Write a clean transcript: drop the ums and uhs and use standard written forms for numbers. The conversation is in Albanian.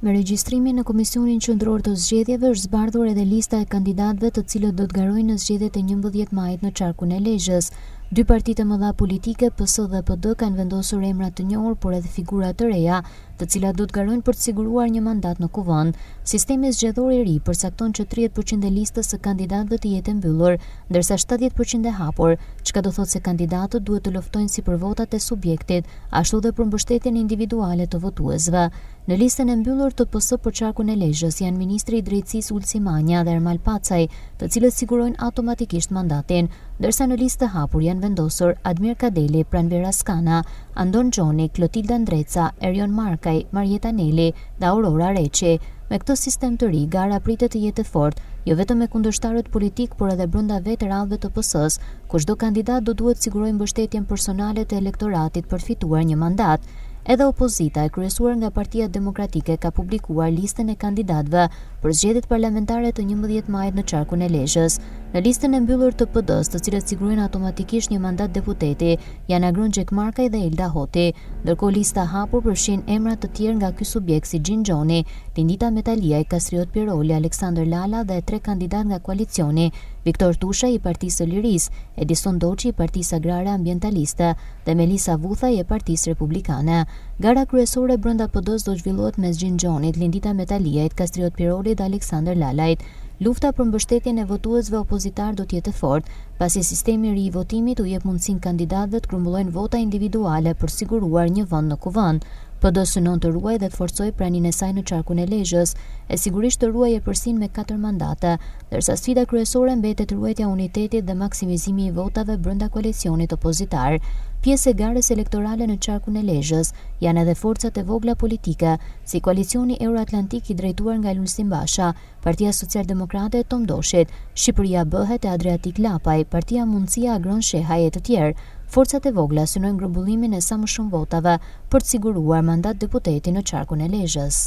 Me regjistrimin në Komisionin Qendror të Zgjedhjeve është zbardhur edhe lista e kandidatëve të cilët do të garojnë në zgjedhjet e 11 majit në qarkun e Lezhës. Dy partitë e mëdha politike, PS dhe PD, kanë vendosur emra të njohur, por edhe figura të reja, të cilat do të garojnë për të siguruar një mandat në kuvend. Sistemi zgjedhor i ri përcakton që 30% e listës së kandidatëve të jetë mbyllur, ndërsa 70% e hapur, çka do thotë se kandidatët duhet të luftojnë si për votat e subjektit, ashtu dhe për mbështetjen individuale të votuesve. Në listën e mbyllur të PS për qarkun e Lezhës janë ministri i drejtësisë Ulsi Manja dhe Ermal Pacaj, të cilët sigurojnë automatikisht mandatin, ndërsa në listë të hapur janë vendosur Admir Kadeli, Pranvera Skana, Andon Gjoni, Klotilda Ndreca, Erion Markaj, Marjeta Neli dhe Aurora Reçi. Me këtë sistem të ri, gara pritet të jetë fort, jo vetëm me kundërshtarët politik, por edhe brenda vetë radhëve të PS-s, ku çdo kandidat do duhet sigurojë mbështetjen personale të elektoratit për të fituar një mandat. Edhe opozita, e kryesuar nga Partia Demokratike, ka publikuar listën e kandidatëve për zgjedhjet parlamentare të 11 majit në qarkun e Lezhës. Në listën e mbyllur të PD-s, të cilët sigurojnë automatikisht një mandat deputeti, janë Agron Xhekmarkaj dhe Elda Hoti, ndërkohë lista hapur përfshin emra të tjerë nga ky subjekt si Gjin Gjoni, Lindita Metaliaj, Kastriot Piroli, Aleksandër Lala dhe 3 kandidat nga koalicioni, Viktor Tusha i Partisë së Lirisë, Edison Doçi i Partisë Agrare Ambientaliste dhe Melisa Vuthaj e Partisë Republikane. Gara kryesore brenda PD-s do zhvillohet mes Gjin Gjonit, Lindita Metaliajt, Kastriot Piroli dhe Aleksandër Lalajt. Lufta për mbështetjen e votuesve opozitar do të jetë fort, pasi sistemi i ri i votimit u jep mundësinë kandidatëve të grumbullojnë vota individuale për siguruar një vend në kuvend. PD synon të ruajë dhe të forcojë praninë e saj në qarkun e Lezhës, e sigurisht të ruajë përsinë me 4 mandate, ndërsa sfida kryesore mbetet ruajtja e unitetit dhe maksimizimi i votave brenda koalicionit opozitar. Pjesë e garës elektorale në qarkun e Lezhës janë edhe forcat e vogla politike, si koalicioni Euroatlantik i drejtuar nga Lulzim Basha, Partia Socialdemokrate e Tom Doshit, Shqipëria Bëhet e Adriatik Lapaj, Partia Mundësia Agron Shehaj e të tjerë. Forcat e vogla synojnë grumbullimin e sa më shumë votave për të siguruar mandat deputeti në qarkun e Lezhës.